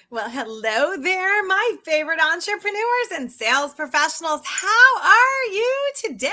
Well, hello there, my favorite entrepreneurs and sales professionals. How are you today?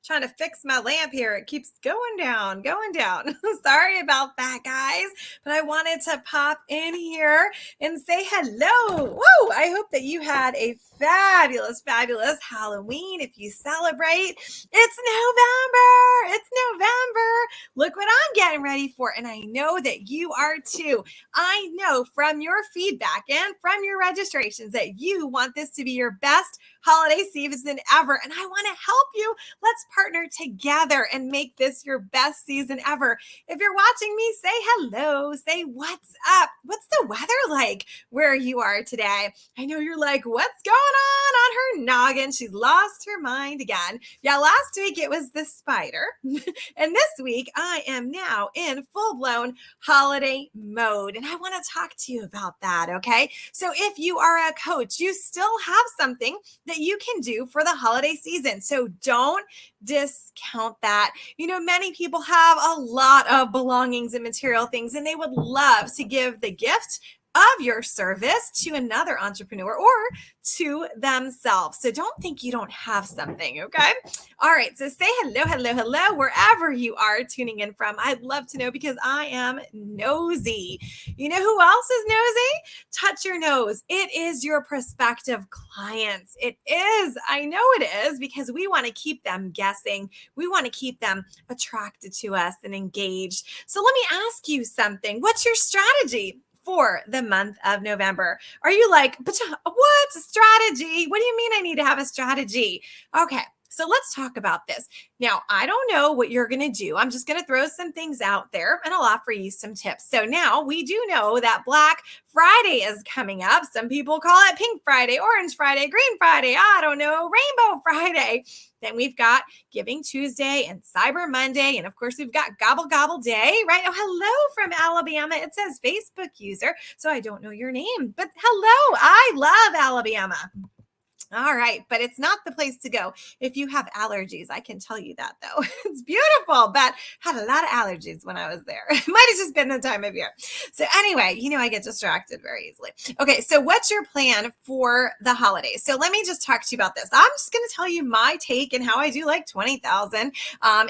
Trying to fix my lamp here. It keeps going down, going down. Sorry about that, guys. But I wanted to pop in here and say hello. Woo! I hope that you had a fabulous, fabulous Halloween. If you celebrate, it's November. It's November. Look what I'm getting ready for. And I know that you are too. I know from your feedback and from your registrations that you want this to be your best holiday season ever. And I want to help you. Let's partner together and make this your best season ever. If you're watching me, say hello, say what's up. What's the weather like where you are today? I know you're like, what's going on her noggin? She's lost her mind again. Yeah, last week it was the spider. And this week I am now in full-blown holiday mode. And I want to talk to you about that, okay? So if you are a coach, you still have something that you can do for the holiday season. So don't discount that. You know, many people have a lot of belongings and material things, and they would love to give the gift of your service to another entrepreneur or to themselves. So don't think you don't have something, okay? All right, so say hello, wherever you are tuning in from. I'd love to know because I am nosy. You know who else is nosy? Touch your nose. It is your prospective clients. It is. I know it is because we want to keep them guessing. We want to keep them attracted to us and engaged. So let me ask you something. What's your strategy for the month of November? Are you like, but what's a strategy? What do you mean I need to have a strategy? Okay, so let's talk about this. Now, I don't know what you're going to do. I'm just going to throw some things out there and I'll offer you some tips. So now we do know that Black Friday is coming up. Some people call it Pink Friday, Orange Friday, Green Friday, I don't know, Rainbow Friday. Then we've got Giving Tuesday and Cyber Monday. And of course, we've got Gobble Gobble Day, right? Oh, hello from Alabama. It says Facebook user. So I don't know your name, but hello. I love Alabama. All right, but it's not the place to go if you have allergies. I can tell you that though. It's beautiful, but had a lot of allergies when I was there. It might have just been the time of year. So anyway, you know, I get distracted very easily. Okay, so what's your plan for the holidays? So let me just talk to you about this. I'm just going to tell you my take and how I do like 20,000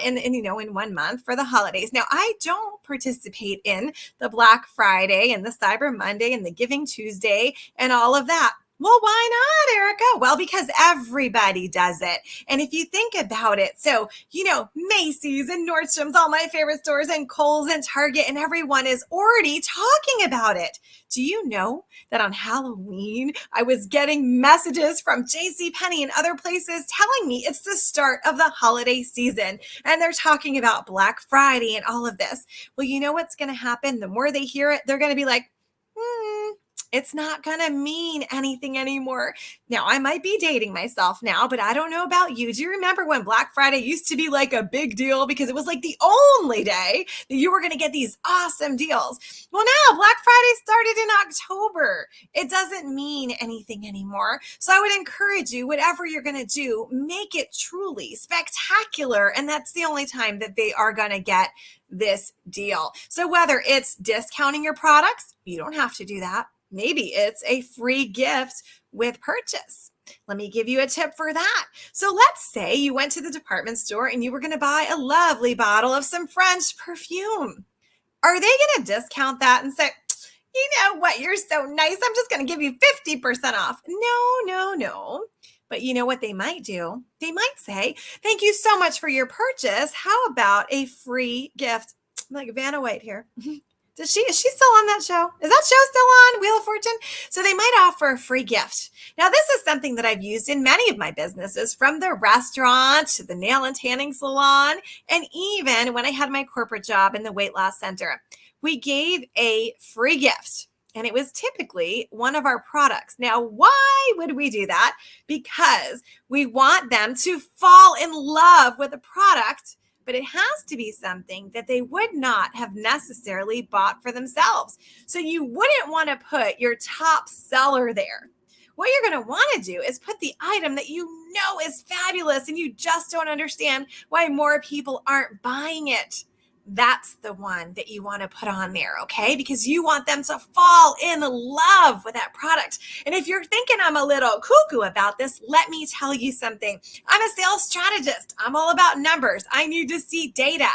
in you know, in 1 month for the holidays. Now, I don't participate in the Black Friday and the Cyber Monday and the Giving Tuesday and all of that. Well, why not, Erika? Well, because everybody does it. And if you think about it, so, you know, Macy's and Nordstrom's, all my favorite stores, and Kohl's and Target, and everyone is already talking about it. Do you know that on Halloween, I was getting messages from JCPenney and other places telling me it's the start of the holiday season. And they're talking about Black Friday and all of this. Well, you know what's going to happen? The more they hear it, they're going to be like, it's not going to mean anything anymore. Now, I might be dating myself now, but I don't know about you. Do you remember when Black Friday used to be like a big deal because it was like the only day that you were going to get these awesome deals? Well, now Black Friday started in October. It doesn't mean anything anymore. So I would encourage you, whatever you're going to do, make it truly spectacular. And that's the only time that they are going to get this deal. So whether it's discounting your products, you don't have to do that. Maybe it's a free gift with purchase. Let me give you a tip for that. So let's say you went to the department store and you were going to buy a lovely bottle of some French perfume. Are they going to discount that and say, you know what, you're so nice, I'm just going to give you 50% off? No. But you know what they might do? They might say, thank you so much for your purchase. How about a free gift? I'm like Vanna White here. Is she still on that show? Is that show still on, Wheel of Fortune? So they might offer a free gift. Now, this is something that I've used in many of my businesses, from the restaurant to the nail and tanning salon, and even when I had my corporate job in the weight loss center. We gave a free gift, and it was typically one of our products. Now, why would we do that? Because we want them to fall in love with a product, but it has to be something that they would not have necessarily bought for themselves. So you wouldn't want to put your top seller there. What you're going to want to do is put the item that you know is fabulous and you just don't understand why more people aren't buying it. that's the one that you want to put on there, okay? Because you want them to fall in love with that product. And if you're thinking I'm a little cuckoo about this, let me tell you something. I'm a sales strategist. I'm all about numbers. I need to see data.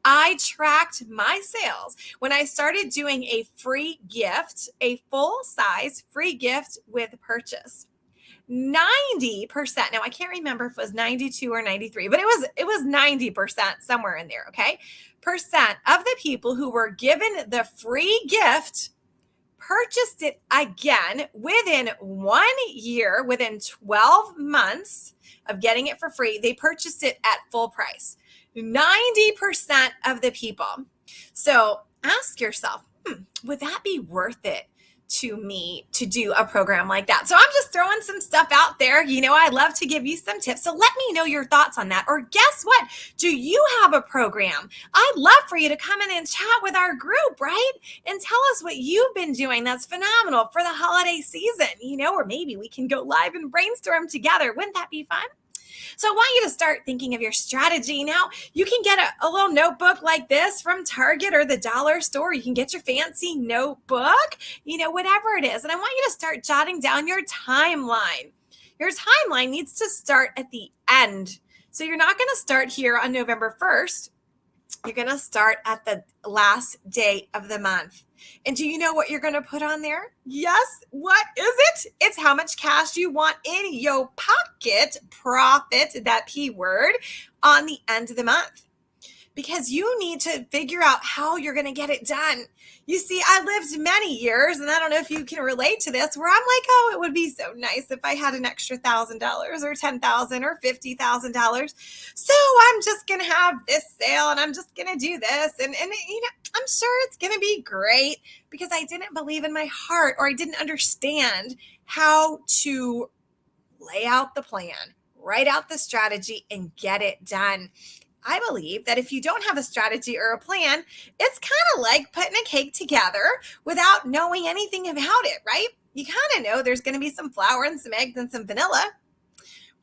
I tracked my sales when I started doing a free gift, a full-size free gift with purchase. 90%. Now I can't remember if it was 92 or 93, but it was 90% somewhere in there, okay? Percent of the people who were given the free gift purchased it again within 1 year, within 12 months of getting it for free. They purchased it at full price. 90% of the people. So ask yourself, would that be worth it to me to do a program like that? So I'm just throwing some stuff out there. I love to give you some tips. So let me know your thoughts on that. Or guess what? Do you have a program? I'd love for you to come in and chat with our group, right? And tell us what you've been doing that's phenomenal for the holiday season, or maybe we can go live and brainstorm together. Wouldn't that be fun? So I want you to start thinking of your strategy. Now, you can get a little notebook like this from Target or the dollar store. You can get your fancy notebook, whatever it is. And I want you to start jotting down your timeline. Your timeline needs to start at the end. So you're not going to start here on November 1st. You're going to start at the last day of the month. And do you know what you're going to put on there? Yes. What is it? It's how much cash you want in your pocket, profit, that P word, on the end of the month. Because you need to figure out how you're going to get it done. You see, I lived many years, and I don't know if you can relate to this, where I'm like, oh, it would be so nice if I had an extra $1,000 or $10,000 or $50,000. So I'm just going to have this sale, and I'm just going to do this. And I'm sure it's going to be great, because I didn't believe in my heart, or I didn't understand how to lay out the plan, write out the strategy, and get it done. I believe that if you don't have a strategy or a plan, it's kind of like putting a cake together without knowing anything about it, right? You kind of know there's going to be some flour and some eggs and some vanilla.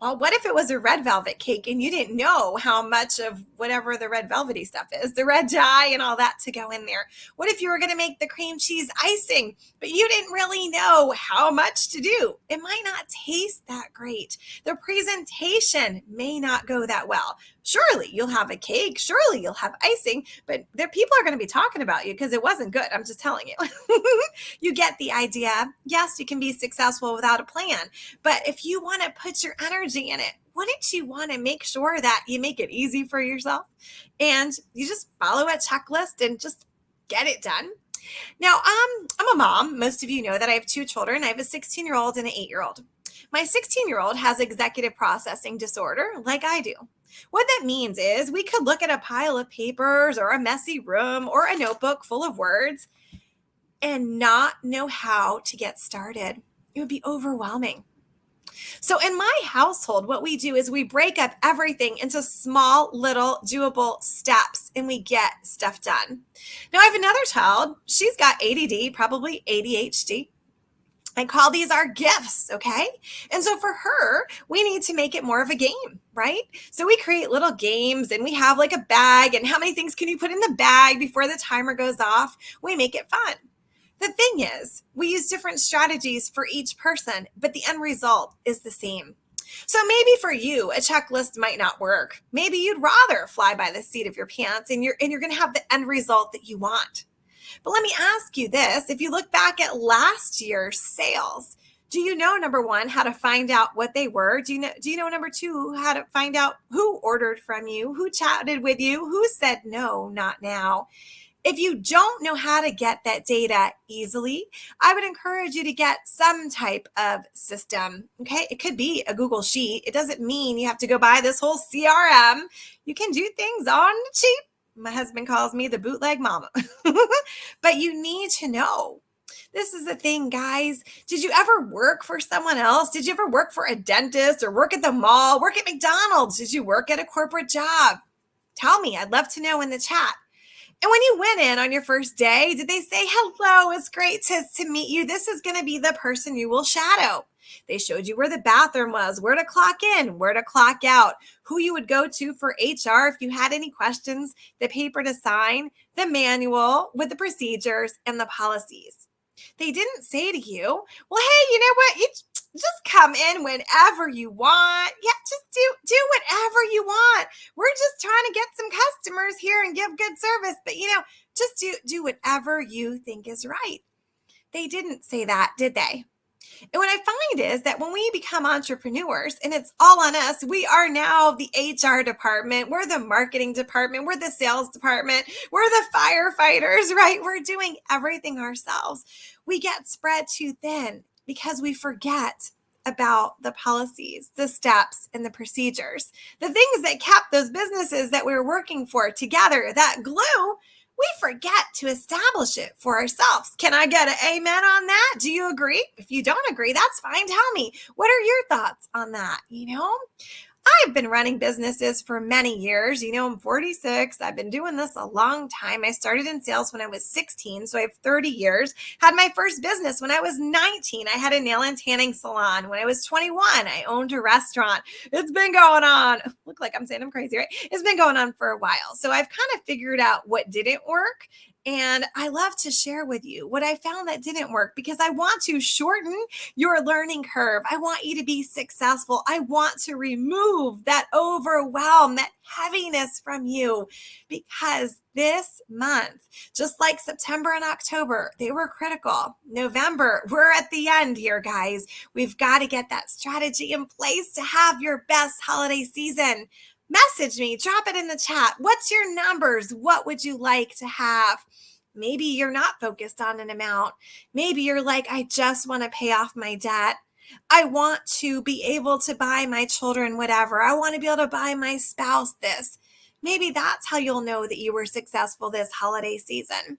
Well, what if it was a red velvet cake and you didn't know how much of whatever the red velvety stuff is, the red dye and all that, to go in there? What if you were going to make the cream cheese icing, but you didn't really know how much to do? It might not taste that great. The presentation may not go that well. Surely you'll have a cake, surely you'll have icing, but people are going to be talking about you because it wasn't good. I'm just telling you. You get the idea. Yes, you can be successful without a plan, but if you want to put your energy in it, wouldn't you want to make sure that you make it easy for yourself and you just follow a checklist and just get it done? Now, I'm a mom. Most of you know that I have 2 children. I have a 16-year-old and an 8-year-old. My 16-year-old has executive processing disorder, like I do. What that means is we could look at a pile of papers or a messy room or a notebook full of words and not know how to get started. It would be overwhelming. So in my household, what we do is we break up everything into small, little, doable steps, and we get stuff done. Now, I have another child. She's got ADD, probably ADHD. I call these our gifts, okay? And so for her, we need to make it more of a game, right? So we create little games, and we have like a bag, and how many things can you put in the bag before the timer goes off? We make it fun. The thing is, we use different strategies for each person, but the end result is the same. So maybe for you, a checklist might not work. Maybe you'd rather fly by the seat of your pants, and you're going to have the end result that you want. But let me ask you this. If you look back at last year's sales, do you know, number 1, how to find out what they were? Do you know, number 2, how to find out who ordered from you, who chatted with you, who said no, not now? If you don't know how to get that data easily, I would encourage you to get some type of system, okay? It could be a Google Sheet. It doesn't mean you have to go buy this whole CRM. You can do things on the cheap. My husband calls me the bootleg mama. But you need to know. This is the thing, guys. Did you ever work for someone else? Did you ever work for a dentist or work at the mall, work at McDonald's? Did you work at a corporate job? Tell me. I'd love to know in the chat. And when you went in on your first day, did they say, hello, it's great to meet you. This is going to be the person you will shadow. They showed you where the bathroom was, where to clock in, where to clock out, who you would go to for HR if you had any questions, the paper to sign, the manual with the procedures and the policies. They didn't say to you, well, hey, you know what? You just come in whenever you want. Yeah, just do whatever you want. We're just trying to get some customers here and give good service, but just do whatever you think is right. They didn't say that, did they? And what I find is that when we become entrepreneurs and it's all on us, we are now the HR department, we're the marketing department, we're the sales department, we're the firefighters, right? We're doing everything ourselves. We get spread too thin because we forget about the policies, the steps, and the procedures, the things that kept those businesses that we were working for together, that glue. We forget to establish it for ourselves. Can I get an amen on that? Do you agree? If you don't agree, that's fine. Tell me, what are your thoughts on that? I've been running businesses for many years. I'm 46. I've been doing this a long time. I started in sales when I was 16, so I have 30 years. Had my first business when I was 19. I had a nail and tanning salon. When I was 21, I owned a restaurant. It's been going on. Look like I'm saying I'm crazy, right? It's been going on for a while. So I've kind of figured out what didn't work. And I love to share with you what I found that didn't work because I want to shorten your learning curve. I want you to be successful. I want to remove that overwhelm, that heaviness from you because this month, just like September and October, they were critical. November, we're at the end here, guys. We've got to get that strategy in place to have your best holiday season. Message me, drop it in the chat. What's your numbers? What would you like to have? Maybe you're not focused on an amount. Maybe you're like, I just want to pay off my debt. I want to be able to buy my children whatever. I want to be able to buy my spouse this. Maybe that's how you'll know that you were successful this holiday season.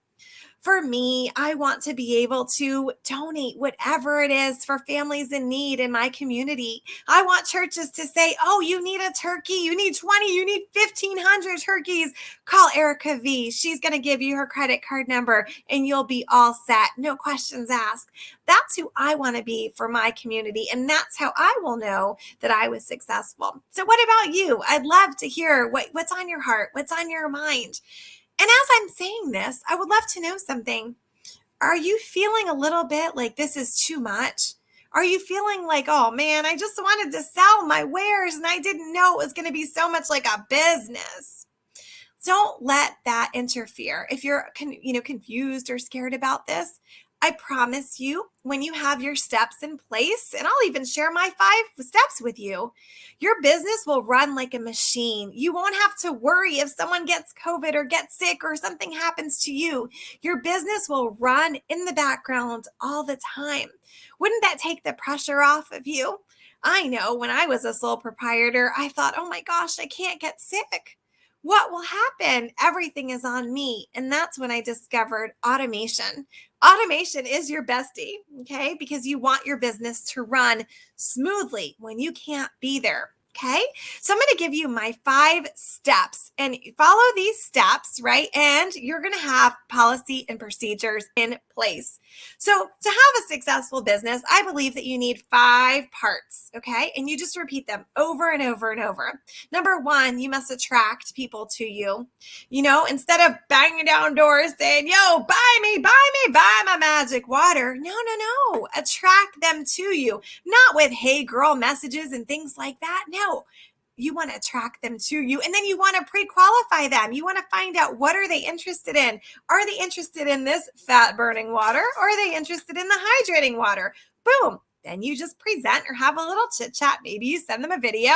For me, I want to be able to donate whatever it is for families in need in my community. I want churches to say, oh, you need a turkey. You need 20, you need 1,500 turkeys. Call Erika V. She's going to give you her credit card number and you'll be all set. No questions asked. That's who I want to be for my community. And that's how I will know that I was successful. So what about you? I'd love to hear what's on your heart, what's on your mind. And as I'm saying this, I would love to know something. Are you feeling a little bit like this is too much? Are you feeling like, oh man, I just wanted to sell my wares and I didn't know it was going to be so much like a business? Don't let that interfere. If you're confused or scared about this, I promise you, when you have your steps in place, and I'll even share my 5 steps with you, your business will run like a machine. You won't have to worry if someone gets COVID or gets sick or something happens to you. Your business will run in the background all the time. Wouldn't that take the pressure off of you? I know when I was a sole proprietor, I thought, oh my gosh, I can't get sick. What will happen? Everything is on me. And that's when I discovered automation. Automation is your bestie, okay? Because you want your business to run smoothly when you can't be there. Okay, so I'm going to give you my 5 steps and follow these steps, right? And you're going to have policy and procedures in place. So to have a successful business, I believe that you need 5 parts, okay? And you just repeat them over and over and over. Number 1, you must attract people to you. Instead of banging down doors saying, yo, buy my magic water. No. Attract them to you. Not with, hey girl messages and things like that. No, you want to attract them to you. And then you want to pre-qualify them. You want to find out, what are they interested in? Are they interested in this fat burning water? Or are they interested in the hydrating water? Boom. Then you just present or have a little chit chat. Maybe you send them a video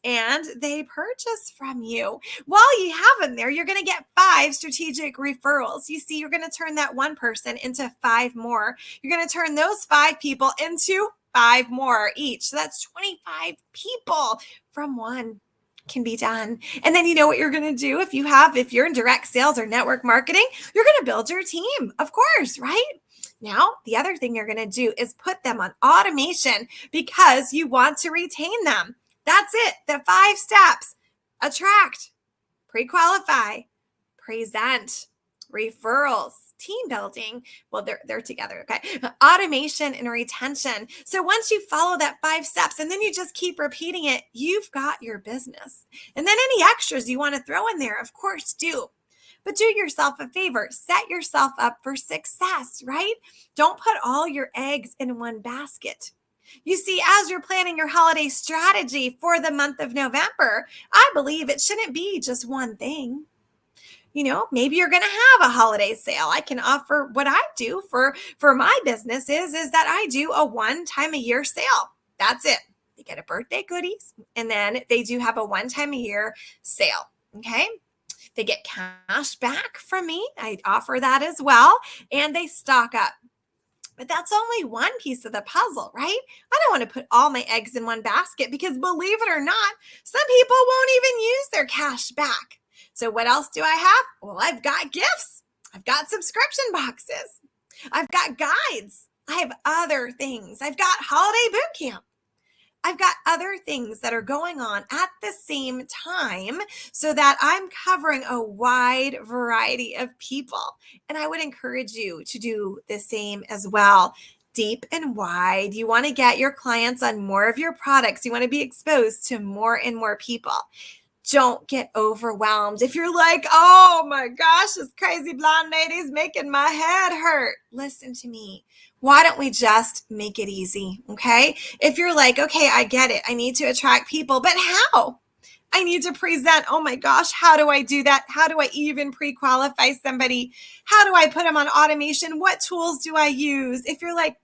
and they purchase from you. While you have them there, you're going to get 5 strategic referrals. You see, you're going to turn that one person into 5 more. You're going to turn those 5 people into 5 more each. So that's 25 people from one. Can be done. And then you know what you're going to do if you're in direct sales or network marketing, you're going to build your team, of course, right? Now, the other thing you're going to do is put them on automation because you want to retain them. That's it. The 5 steps: attract, pre-qualify, present, referrals, team building. Well, they're together, okay? Automation and retention. So once you follow that 5 steps and then you just keep repeating it, you've got your business. And then any extras you want to throw in there, of course, do. But do yourself a favor, set yourself up for success, right? Don't put all your eggs in one basket. You see, as you're planning your holiday strategy for the month of November, I believe it shouldn't be just one thing. Maybe you're going to have a holiday sale. I can offer what I do for my business is that I do a one time a year sale. That's it. They get a birthday goodies, and then they do have a one time a year sale. Okay. They get cash back from me. I offer that as well, and they stock up. But that's only one piece of the puzzle, right? I don't want to put all my eggs in one basket because, believe it or not, some people won't even use their cash back. So what else do I have? Well, I've got gifts. I've got subscription boxes. I've got guides. I have other things. I've got holiday boot camp. I've got other things that are going on at the same time so that I'm covering a wide variety of people. And I would encourage you to do the same as well. Deep and wide. You want to get your clients on more of your products. You want to be exposed to more and more people. Don't get overwhelmed. If you're like, oh my gosh, this crazy blonde lady's making my head hurt. Listen to me. Why don't we just make it easy? Okay. If you're like, okay, I get it. I need to attract people, but how? I need to present. Oh my gosh, how do I do that? How do I even pre-qualify somebody? How do I put them on automation? What tools do I use? If you're like,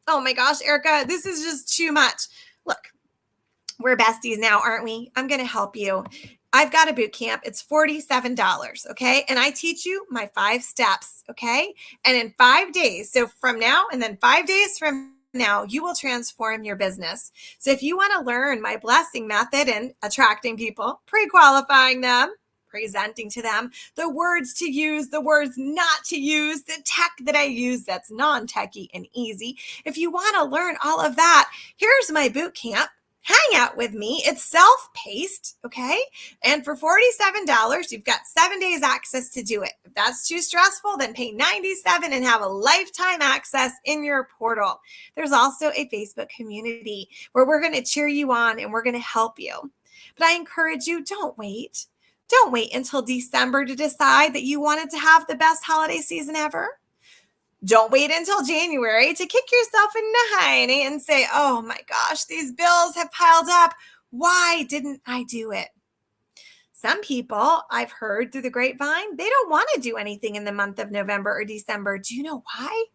oh my gosh, Erika, this is just too much. Look, we're besties now, aren't we? I'm going to help you. I've got a boot camp. It's $47, okay? And I teach you my 5 steps, okay? And in 5 days, so from now and then 5 days from now, you will transform your business. So if you want to learn my blessing method and attracting people, pre-qualifying them, presenting to them, the words to use, the words not to use, the tech that I use that's non-techy and easy. If you want to learn all of that, here's my boot camp. Hang out with me. It's self-paced, okay? And for $47, you've got 7 days access to do it. If that's too stressful, then pay $97 and have a lifetime access in your portal. There's also a Facebook community where we're going to cheer you on and we're going to help you. But I encourage you, don't wait. Don't wait until December to decide that you wanted to have the best holiday season ever. Don't wait until January to kick yourself in the hiney and say, oh my gosh, these bills have piled up. Why didn't I do it? Some people I've heard through the grapevine, they don't want to do anything in the month of November or December. Do you know why?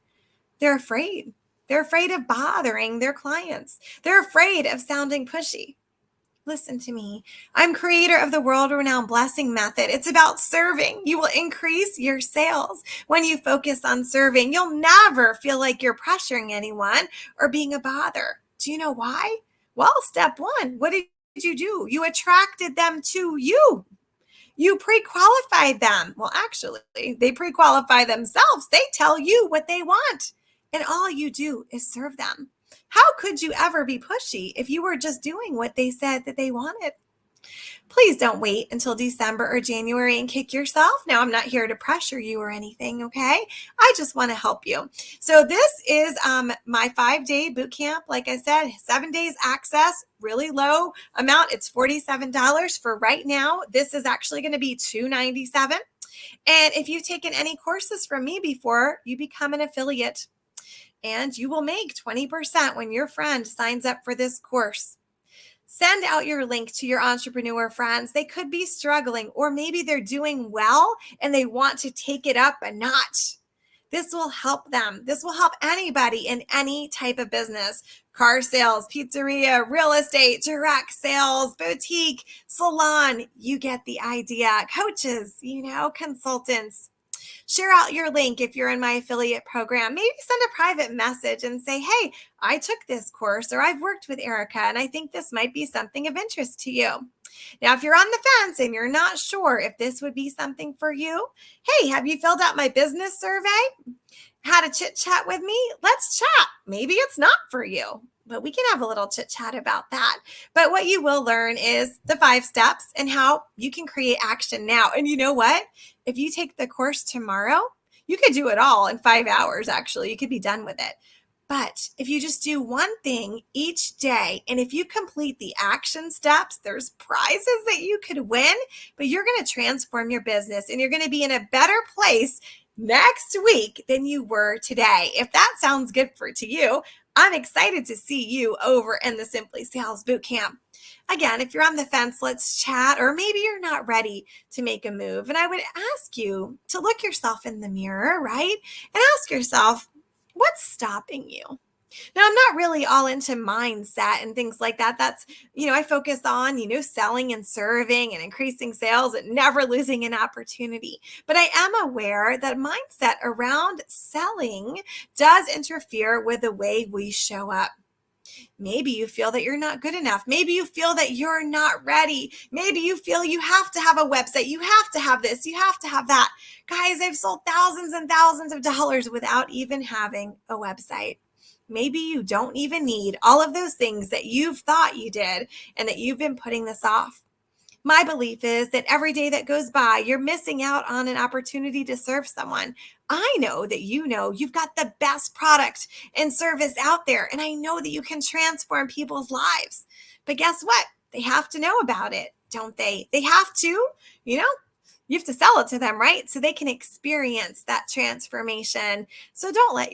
They're afraid. They're afraid of bothering their clients. They're afraid of sounding pushy. Listen to me. I'm creator of the world-renowned blessing method. It's about serving. You will increase your sales when you focus on serving. You'll never feel like you're pressuring anyone or being a bother. Do you know why? Well, step 1, what did you do? You attracted them to you. You pre-qualified them. Well, actually, they pre-qualify themselves. They tell you what they want, and all you do is serve them. How could you ever be pushy if you were just doing what they said that they wanted? Please don't wait until December or January and kick yourself. Now, I'm not here to pressure you or anything, okay? I just want to help you. So this is my 5-day boot camp. Like I said, 7 days access, really low amount. It's $47 for right now. This is actually going to be $297. And if you've taken any courses from me before, you become an affiliate. And you will make 20% when your friend signs up for this course. Send out your link to your entrepreneur friends. They could be struggling, or maybe they're doing well and they want to take it up a notch. This will help them. This will help anybody in any type of business: car sales, pizzeria, real estate, direct sales, boutique, salon. You get the idea. Coaches, consultants. Share out your link if you're in my affiliate program. Maybe send a private message and say, hey, I took this course, or I've worked with Erika and I think this might be something of interest to you. Now, if you're on the fence and you're not sure if this would be something for you, hey, have you filled out my business survey? Had a chit chat with me? Let's chat. Maybe it's not for you, but we can have a little chit chat about that. But what you will learn is the 5 steps and how you can create action now. And you know what? If you take the course tomorrow, you could do it all in 5 hours, actually. You could be done with it. But if you just do one thing each day, and if you complete the action steps, there's prizes that you could win, but you're going to transform your business and you're going to be in a better place next week than you were today. If that sounds good to you, I'm excited to see you over in the Simply Sales Bootcamp. Again, if you're on the fence, let's chat, or maybe you're not ready to make a move. And I would ask you to look yourself in the mirror, right? And ask yourself, what's stopping you? Now, I'm not really all into mindset and things like that. That's, I focus on, selling and serving and increasing sales and never losing an opportunity. But I am aware that mindset around selling does interfere with the way we show up. Maybe you feel that you're not good enough. Maybe you feel that you're not ready. Maybe you feel you have to have a website. You have to have this. You have to have that. Guys, I've sold thousands and thousands of dollars without even having a website. Maybe you don't even need all of those things that you've thought you did and that you've been putting this off. My belief is that every day that goes by, you're missing out on an opportunity to serve someone. I know that you've got the best product and service out there, and I know that you can transform people's lives. But guess what? They have to know about it, don't they? They have to, you have to sell it to them, right? So they can experience that transformation. So don't let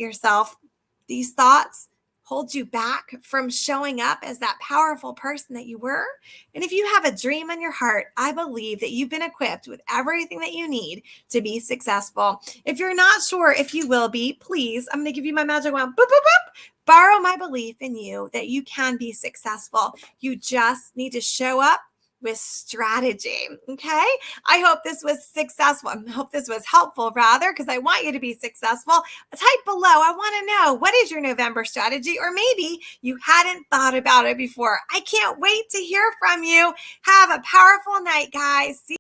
these thoughts hold you back from showing up as that powerful person that you were. And if you have a dream in your heart, I believe that you've been equipped with everything that you need to be successful. If you're not sure if you will be, please, I'm going to give you my magic wand. Boop, boop, boop. Borrow my belief in you that you can be successful. You just need to show up with strategy. Okay. I hope this was successful. I hope this was helpful, rather, because I want you to be successful. Type below. I want to know, what is your November strategy? Or maybe you hadn't thought about it before. I can't wait to hear from you. Have a powerful night, guys. See